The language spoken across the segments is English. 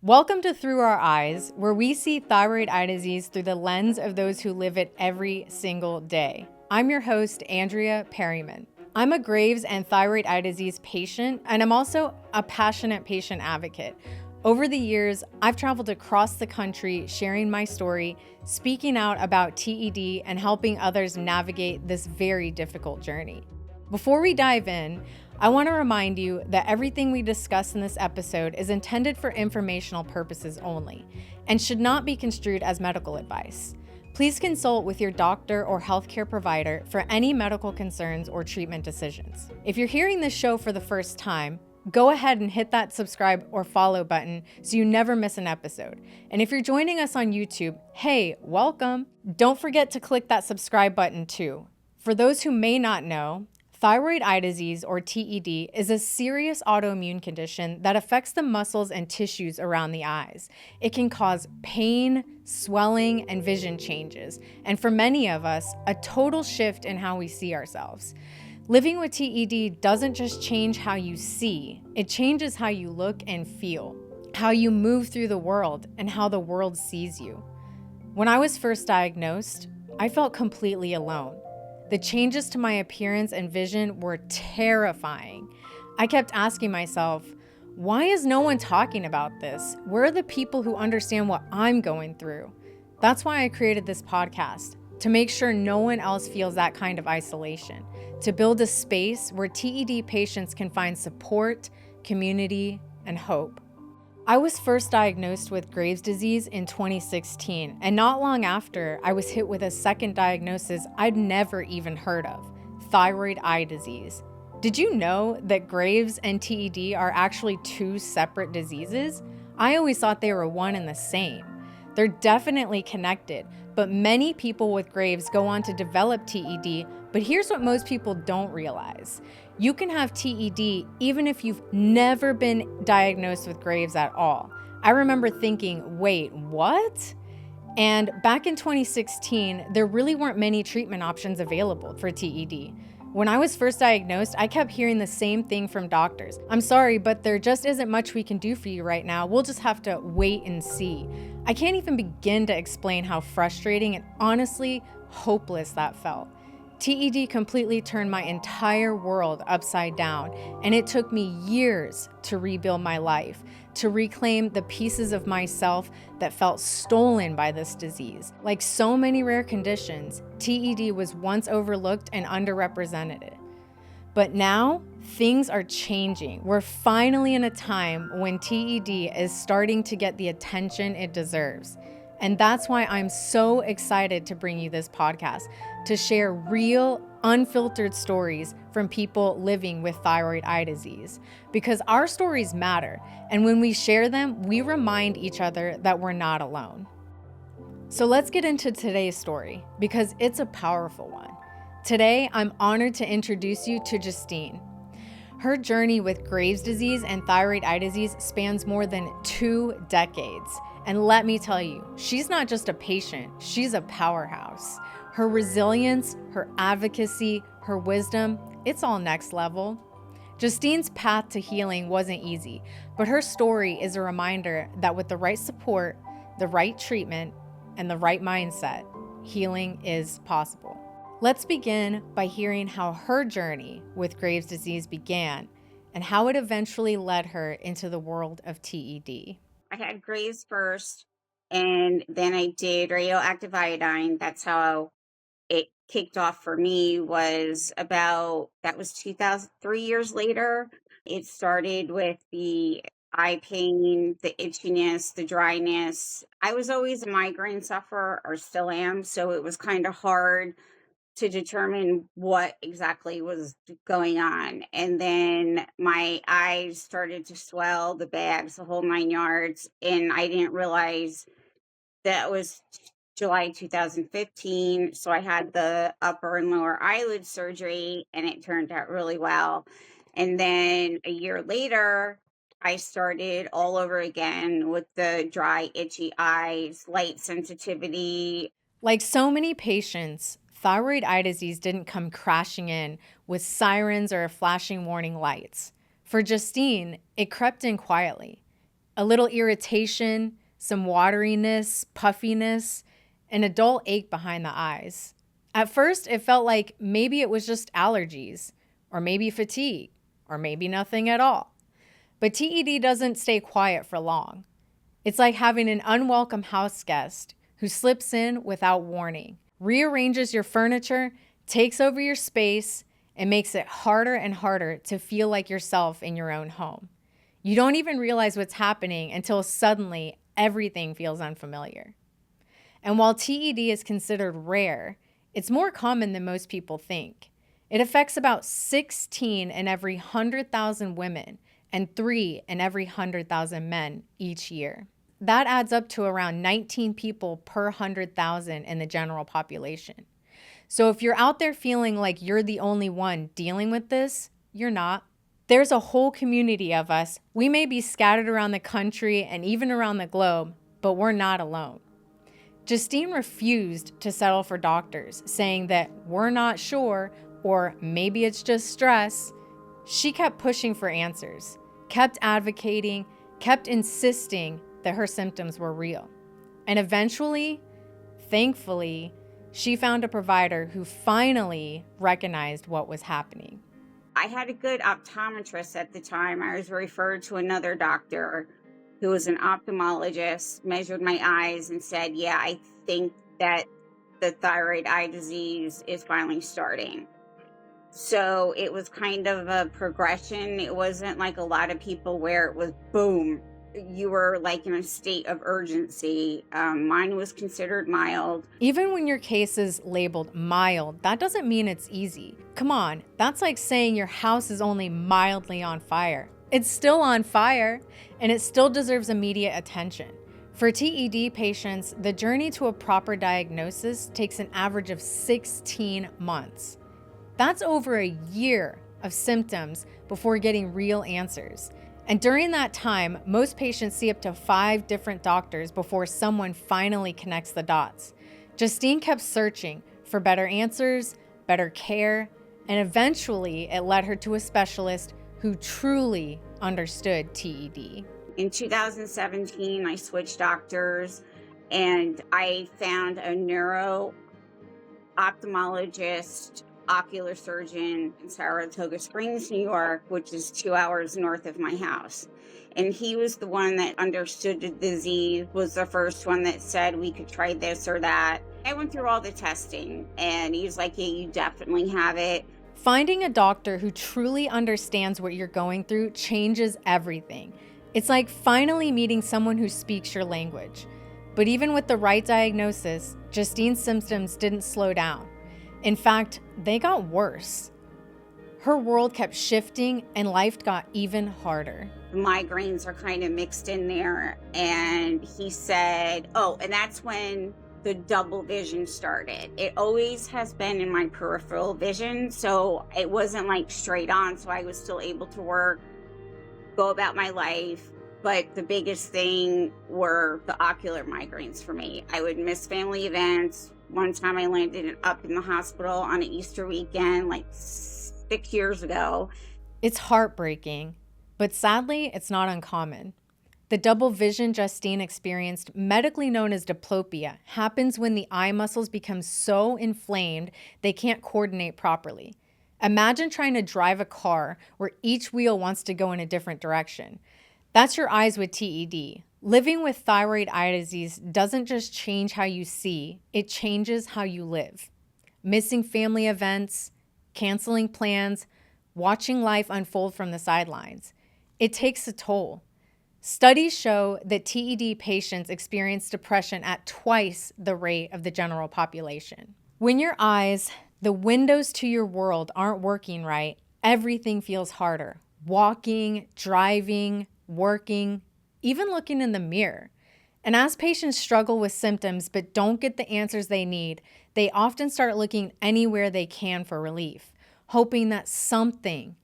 Welcome to Through Our Eyes, where we see thyroid eye disease through the lens of those who live it every single day. I'm your host, Andrea Perryman. I'm a Graves' and thyroid eye disease patient, and I'm also a passionate patient advocate. Over the years, I've traveled across the country sharing my story, speaking out about TED, and helping others navigate this very difficult journey. Before we dive in, I want to remind you that everything we discuss in this episode is intended for informational purposes only and should not be construed as medical advice. Please consult with your doctor or healthcare provider for any medical concerns or treatment decisions. If you're hearing this show for the first time, go ahead and hit that subscribe or follow button so you never miss an episode. And if you're joining us on YouTube, hey, welcome. Don't forget to click that subscribe button too. For those who may not know, thyroid eye disease, or TED, is a serious autoimmune condition that affects the muscles and tissues around the eyes. It can cause pain, swelling, and vision changes, and for many of us, a total shift in how we see ourselves. Living with TED doesn't just change how you see, it changes how you look and feel, how you move through the world, and how the world sees you. When I was first diagnosed, I felt completely alone. The changes to my appearance and vision were terrifying. I kept asking myself, why is no one talking about this? Where are the people who understand what I'm going through? That's why I created this podcast, to make sure no one else feels that kind of isolation, to build a space where TED patients can find support, community, and hope. I was first diagnosed with Graves' disease in 2016, and not long after, I was hit with a second diagnosis I'd never even heard of, thyroid eye disease. Did you know that Graves' and TED are actually two separate diseases? I always thought they were one and the same. They're definitely connected, but many people with Graves' go on to develop TED, but here's what most people don't realize. You can have TED even if you've never been diagnosed with Graves' at all. I remember thinking, wait, what? And back in 2016, there really weren't many treatment options available for TED. When I was first diagnosed, I kept hearing the same thing from doctors. I'm sorry, but there just isn't much we can do for you right now. We'll just have to wait and see. I can't even begin to explain how frustrating and honestly hopeless that felt. TED completely turned my entire world upside down, and it took me years to rebuild my life, to reclaim the pieces of myself that felt stolen by this disease. Like so many rare conditions, TED was once overlooked and underrepresented. But now, things are changing. We're finally in a time when TED is starting to get the attention it deserves. And that's why I'm so excited to bring you this podcast, to share real, unfiltered stories from people living with thyroid eye disease. Because our stories matter, and when we share them, we remind each other that we're not alone. So let's get into today's story, because it's a powerful one. Today, I'm honored to introduce you to Justine. Her journey with Graves' disease and thyroid eye disease spans more than 2 decades. And let me tell you, she's not just a patient, she's a powerhouse. Her resilience, her advocacy, her wisdom, it's all next level. Justine's path to healing wasn't easy, but her story is a reminder that with the right support, the right treatment, and the right mindset, healing is possible. Let's begin by hearing how her journey with Graves' disease began and how it eventually led her into the world of TED. I had Graves first, and then I did radioactive iodine. That's how it kicked off for me. That was 2000, 3 years later. It started with the eye pain, the itchiness, the dryness. I was always a migraine sufferer, or still am, so it was kind of hard to determine what exactly was going on. And then my eyes started to swell, the bags, the whole 9 yards. And I didn't realize that was July 2015. So I had the upper and lower eyelid surgery, and it turned out really well. And then a year later, I started all over again with the dry, itchy eyes, light sensitivity. Like so many patients, thyroid eye disease didn't come crashing in with sirens or flashing warning lights. For Justine, it crept in quietly. a little irritation, some wateriness, puffiness, and a dull ache behind the eyes. At first, it felt like maybe it was just allergies, or maybe fatigue, or maybe nothing at all. But TED doesn't stay quiet for long. It's like having an unwelcome house guest who slips in without warning, rearranges your furniture, takes over your space, and makes it harder and harder to feel like yourself in your own home. You don't even realize what's happening until suddenly everything feels unfamiliar. And while TED is considered rare, it's more common than most people think. It affects about 16 in every 100,000 women and 3 in every 100,000 men each year. That adds up to around 19 people per 100,000 in the general population. So if you're out there feeling like you're the only one dealing with this, you're not. There's a whole community of us. We may be scattered around the country and even around the globe, but we're not alone. Justine refused to settle for doctors, saying that we're not sure or maybe it's just stress. She kept pushing for answers, kept advocating, kept insisting that her symptoms were real. And eventually, thankfully, she found a provider who finally recognized what was happening. I had a good optometrist at the time. I was referred to another doctor who was an ophthalmologist, measured my eyes and said, yeah, I think that the thyroid eye disease is finally starting. So it was kind of a progression. It wasn't like a lot of people where it was boom, you were like in a state of urgency. Mine was considered mild. Even when your case is labeled mild, that doesn't mean it's easy. Come on, that's like saying your house is only mildly on fire. It's still on fire, and it still deserves immediate attention. For TED patients, the journey to a proper diagnosis takes an average of 16 months. That's over a year of symptoms before getting real answers. And during that time, most patients see up to 5 different doctors before someone finally connects the dots. Justine kept searching for better answers, better care, and eventually it led her to a specialist who truly understood TED. In 2017, I switched doctors and I found a neuro ophthalmologist, ocular surgeon in Saratoga Springs, New York, which is 2 hours north of my house. And he was the one that understood the disease, was the first one that said we could try this or that. I went through all the testing and he was like, yeah, you definitely have it. Finding a doctor who truly understands what you're going through changes everything. It's like finally meeting someone who speaks your language. But even with the right diagnosis, Justine's symptoms didn't slow down. In fact, they got worse. Her world kept shifting and life got even harder. Migraines are kind of mixed in there. And he said, oh, and that's when the double vision started. It always has been in my peripheral vision. So it wasn't like straight on. So I was still able to work, go about my life. But the biggest thing were the ocular migraines for me. I would miss family events. One time I landed up in the hospital on an Easter weekend, like 6 years ago. It's heartbreaking, but sadly, it's not uncommon. The double vision Justine experienced, medically known as diplopia, happens when the eye muscles become so inflamed they can't coordinate properly. Imagine trying to drive a car where each wheel wants to go in a different direction. That's your eyes with TED. Living with thyroid eye disease doesn't just change how you see, it changes how you live. Missing family events, canceling plans, watching life unfold from the sidelines. It takes a toll. Studies show that TED patients experience depression at twice the rate of the general population. When your eyes, the windows to your world, aren't working right, everything feels harder. Walking, driving, working, even looking in the mirror. And as patients struggle with symptoms but don't get the answers they need, they often start looking anywhere they can for relief, hoping that something,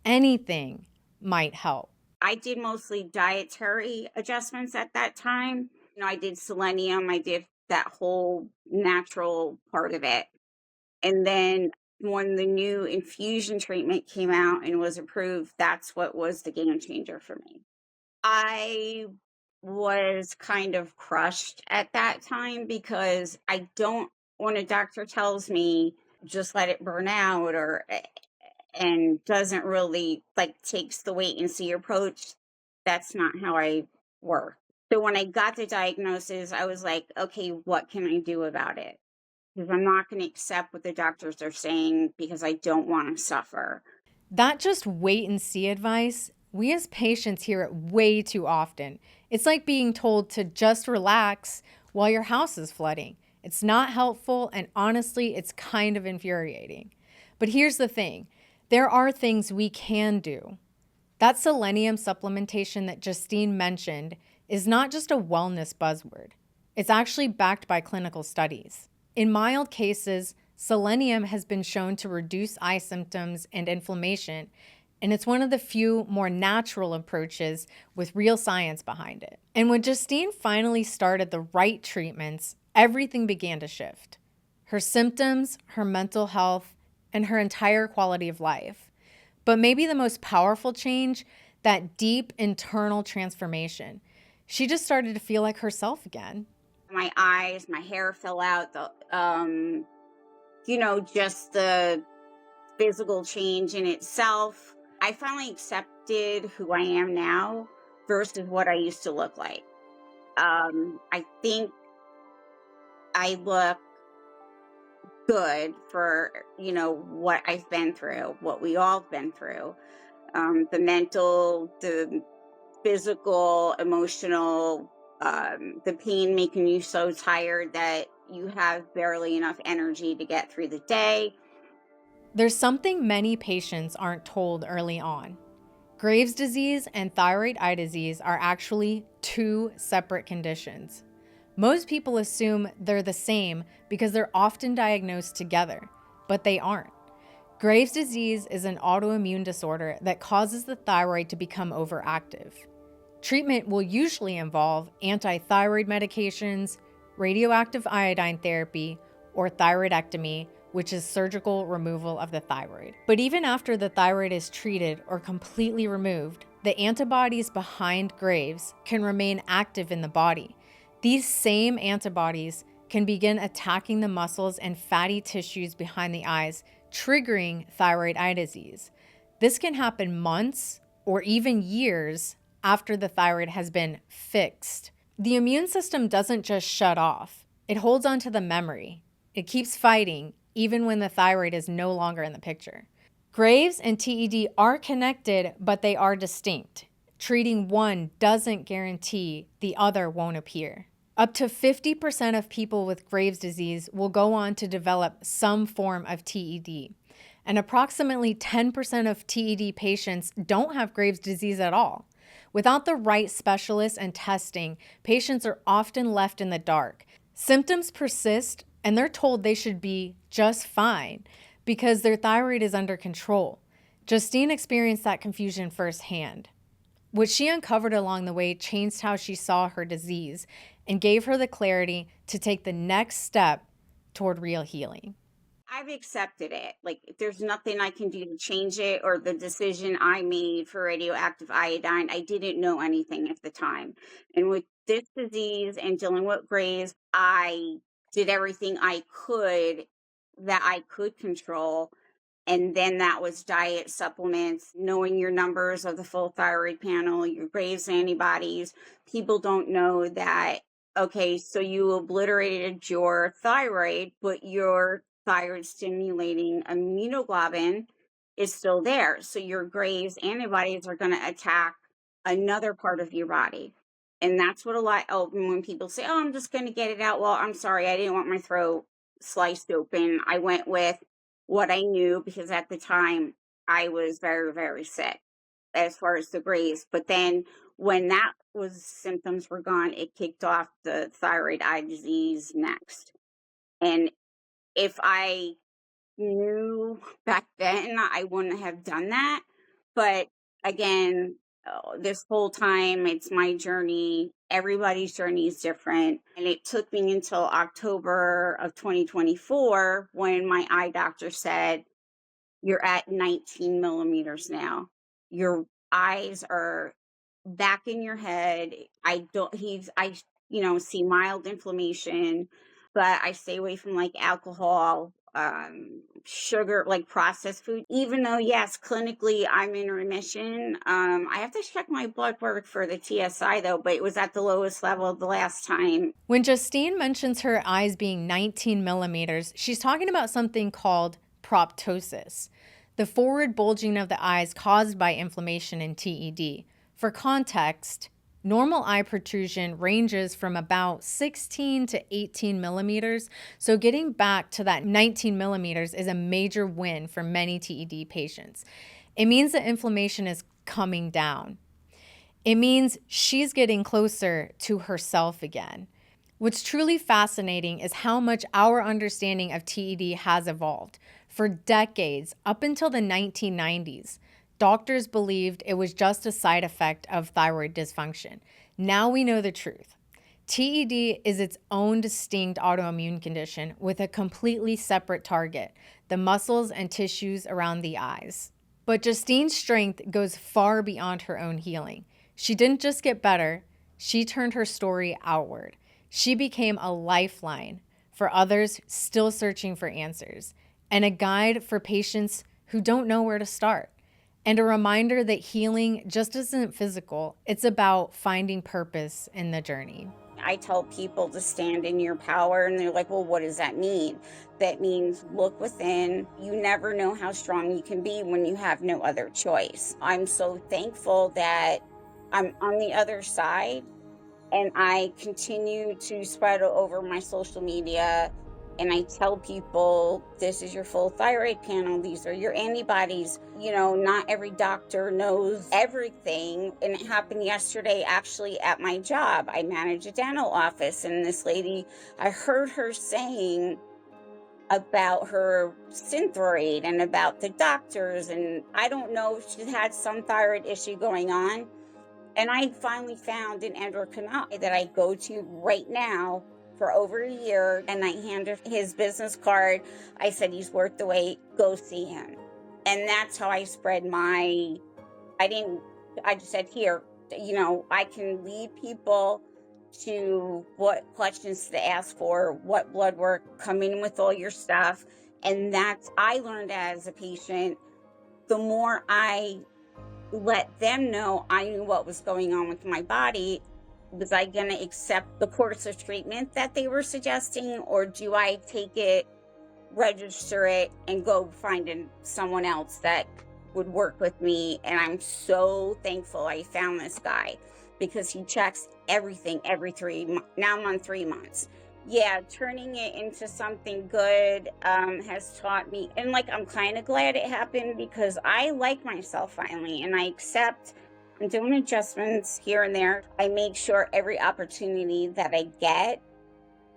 anything, might help. I did mostly dietary adjustments at that time. I did selenium, I did that whole natural part of it. And then when the new infusion treatment came out and was approved, that's what was the game changer for me. I was kind of crushed at that time because I don't, when a doctor tells me just let it burn out or and doesn't really like takes the wait and see approach, that's not how I work. So when I got the diagnosis, I was like, okay, what can I do about it? Because I'm not going to accept what the doctors are saying because I don't want to suffer. That just wait and see advice, we as patients hear it way too often. It's like being told to just relax while your house is flooding. It's not helpful, and honestly, it's kind of infuriating. But here's the thing, there are things we can do. That selenium supplementation that Justine mentioned is not just a wellness buzzword. It's actually backed by clinical studies. In mild cases, selenium has been shown to reduce eye symptoms and inflammation, and it's one of the few more natural approaches with real science behind it. And when Justine finally started the right treatments, everything began to shift. Her symptoms, her mental health, and her entire quality of life. But maybe the most powerful change, that deep internal transformation. She just started to feel like herself again. My eyes, my hair fell out, just the physical change in itself. I finally accepted who I am now versus what I used to look like. I think I look good for, what I've been through, what we all have been through. The mental, the physical, emotional, the pain making you so tired that you have barely enough energy to get through the day. There's something many patients aren't told early on. Graves' disease and thyroid eye disease are actually two separate conditions. Most people assume they're the same because they're often diagnosed together, but they aren't. Graves' disease is an autoimmune disorder that causes the thyroid to become overactive. Treatment will usually involve anti-thyroid medications, radioactive iodine therapy, or thyroidectomy, which is surgical removal of the thyroid. But even after the thyroid is treated or completely removed, the antibodies behind Graves' can remain active in the body. These same antibodies can begin attacking the muscles and fatty tissues behind the eyes, triggering thyroid eye disease. This can happen months or even years after the thyroid has been fixed. The immune system doesn't just shut off, it holds on to the memory. It keeps fighting even when the thyroid is no longer in the picture. Graves and TED are connected, but they are distinct. Treating one doesn't guarantee the other won't appear. Up to 50% of people with Graves' disease will go on to develop some form of TED. And approximately 10% of TED patients don't have Graves' disease at all. Without the right specialists and testing, patients are often left in the dark. Symptoms persist, and they're told they should be just fine because their thyroid is under control. Justine experienced that confusion firsthand. What she uncovered along the way changed how she saw her disease and gave her the clarity to take the next step toward real healing. I've accepted it. Like, there's nothing I can do to change it or the decision I made for radioactive iodine. I didn't know anything at the time. And with this disease and dealing with Graves, I did everything I could that I could control. And then that was diet, supplements, knowing your numbers of the full thyroid panel, your Graves antibodies. People don't know that, okay, so you obliterated your thyroid, but your thyroid stimulating immunoglobulin is still there. So your Graves antibodies are going to attack another part of your body. And that's what when people say, oh, I'm just going to get it out. Well, I'm sorry, I didn't want my throat sliced open. I went with what I knew because at the time I was very, very sick as far as the Graves. But then when that was symptoms were gone, it kicked off the thyroid eye disease next. And if I knew back then, I wouldn't have done that. But again, this whole time, it's my journey. Everybody's journey is different. And it took me until October of 2024 when my eye doctor said, you're at 19 millimeters now. Your eyes are back in your head. I see mild inflammation, but I stay away from like alcohol, sugar, like processed food. Even though, yes, clinically I'm in remission. I have to check my blood work for the TSI though, but it was at the lowest level the last time. When Justine mentions her eyes being 19 millimeters, she's talking about something called proptosis, the forward bulging of the eyes caused by inflammation in TED. For context, normal eye protrusion ranges from about 16 to 18 millimeters, so getting back to that 19 millimeters is a major win for many TED patients. It means that inflammation is coming down. It means she's getting closer to herself again. What's truly fascinating is how much our understanding of TED has evolved. For decades, up until the 1990s, doctors believed it was just a side effect of thyroid dysfunction. Now we know the truth. TED is its own distinct autoimmune condition with a completely separate target, the muscles and tissues around the eyes. But Justine's strength goes far beyond her own healing. She didn't just get better, she turned her story outward. She became a lifeline for others still searching for answers, and a guide for patients who don't know where to start, and a reminder that healing just isn't physical, it's about finding purpose in the journey. I tell people to stand in your power, and they're like, well, what does that mean? That means look within. You never know how strong you can be when you have no other choice. I'm so thankful that I'm on the other side, and I continue to spread over my social media, and I tell people this is your full thyroid panel, these are your antibodies. Not every doctor knows everything, and it happened yesterday actually at my job. I manage a dental office, and this lady, I heard her saying about her synthroid and about the doctors, and I don't know if she had some thyroid issue going on. And I finally found an endocrinologist that I go to right now for over a year, and I handed his business card. I said, he's worth the wait, go see him. And that's how I spread I just said, here, I can lead people to what questions to ask for, what blood work, come in with all your stuff. And I learned as a patient, the more I let them know I knew what was going on with my body. Was I going to accept the course of treatment that they were suggesting, or do I take it, register it, and go find someone else that would work with me? And I'm so thankful I found this guy, because he checks everything every 3 months. Now I'm on 3 months. Yeah, turning it into something good has taught me, and like, I'm kind of glad it happened, because I like myself finally, and I accept. I'm doing adjustments here and there. I make sure every opportunity that I get,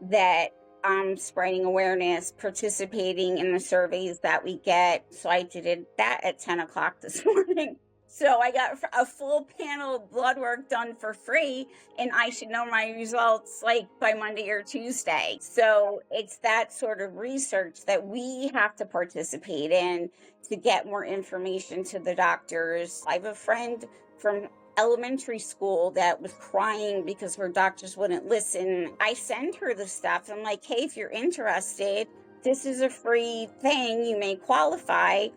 that I'm spreading awareness, participating in the surveys that we get. So I did that at 10 o'clock this morning. So I got a full panel of blood work done for free, and I should know my results like by Monday or Tuesday. So it's that sort of research that we have to participate in to get more information to the doctors. I have a friend from elementary school that was crying because her doctors wouldn't listen. I send her the stuff. I'm like, hey, if you're interested, this is a free thing. You may qualify,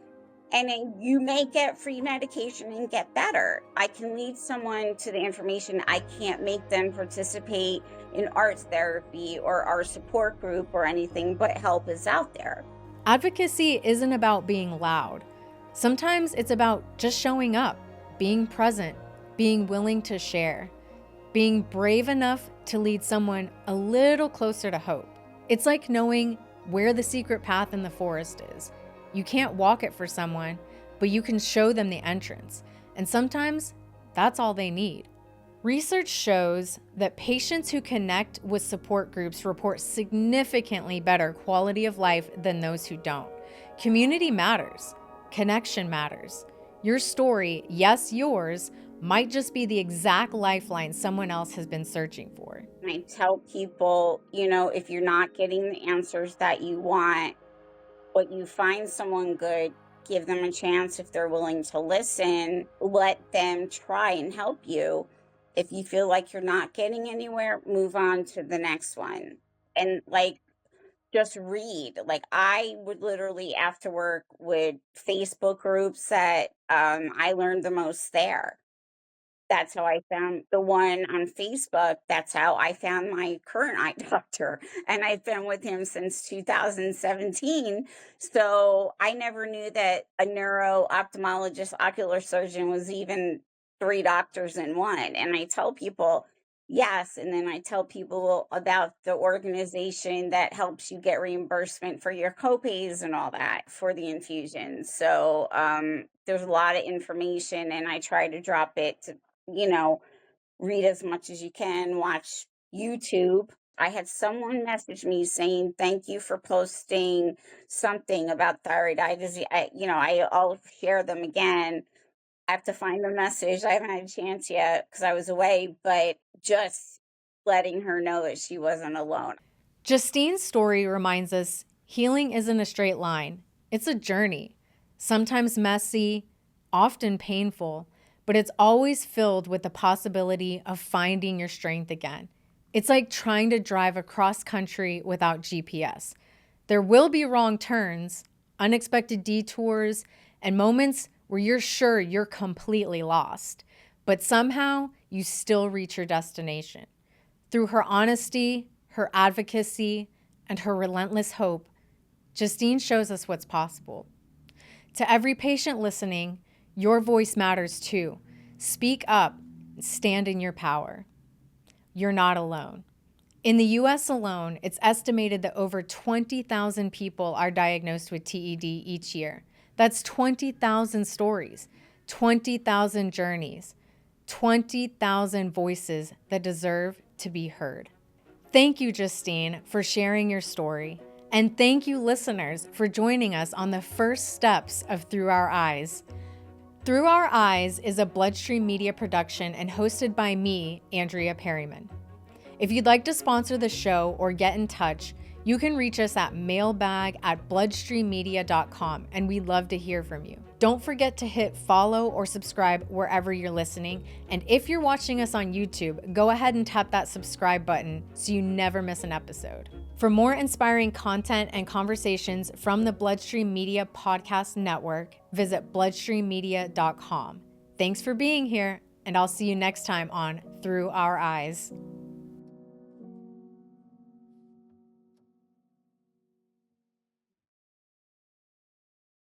and then you may get free medication and get better. I can lead someone to the information. I can't make them participate in arts therapy or our support group or anything, but help is out there. Advocacy isn't about being loud. Sometimes it's about just showing up, being present, being willing to share, being brave enough to lead someone a little closer to hope. It's like knowing where the secret path in the forest is. You can't walk it for someone, but you can show them the entrance. And sometimes that's all they need. Research shows that patients who connect with support groups report significantly better quality of life than those who don't. Community matters. Connection matters. Your story, yes, yours, might just be the exact lifeline someone else has been searching for. I tell people, if you're not getting the answers that you want, but you find someone good, give them a chance if they're willing to listen. Let them try and help you. If you feel like you're not getting anywhere, move on to the next one. And like, just read. Like, I would literally after work would Facebook groups that I learned the most there. That's how I found the one on Facebook. That's how I found my current eye doctor, and I've been with him since 2017. So, I never knew that a neuro-ophthalmologist, ocular surgeon was even 3 doctors in one, and I tell people, "Yes," and then I tell people about the organization that helps you get reimbursement for your copays and all that for the infusions. So, there's a lot of information, and I try to drop it to you know, read as much as you can, watch YouTube. I had someone message me saying, "Thank you for posting something about thyroid eye disease." I'll share them again. I have to find the message. I haven't had a chance yet because I was away, but just letting her know that she wasn't alone. Justine's story reminds us healing isn't a straight line. It's a journey, sometimes messy, often painful, but it's always filled with the possibility of finding your strength again. It's like trying to drive across country without GPS. There will be wrong turns, unexpected detours, and moments where you're sure you're completely lost, but somehow you still reach your destination. Through her honesty, her advocacy, and her relentless hope, Justine shows us what's possible. To every patient listening, your voice matters too. Speak up, stand in your power. You're not alone. In the US alone, it's estimated that over 20,000 people are diagnosed with TED each year. That's 20,000 stories, 20,000 journeys, 20,000 voices that deserve to be heard. Thank you, Justine, for sharing your story. And thank you, listeners, for joining us on the first steps of Through Our Eyes. Through Our Eyes is a Bloodstream Media production and hosted by me, Andrea Perryman. If you'd like to sponsor the show or get in touch, you can reach us at mailbag@bloodstreammedia.com, and we'd love to hear from you. Don't forget to hit follow or subscribe wherever you're listening. And if you're watching us on YouTube, go ahead and tap that subscribe button so you never miss an episode. For more inspiring content and conversations from the Bloodstream Media Podcast Network, visit bloodstreammedia.com. Thanks for being here, and I'll see you next time on Through Our Eyes.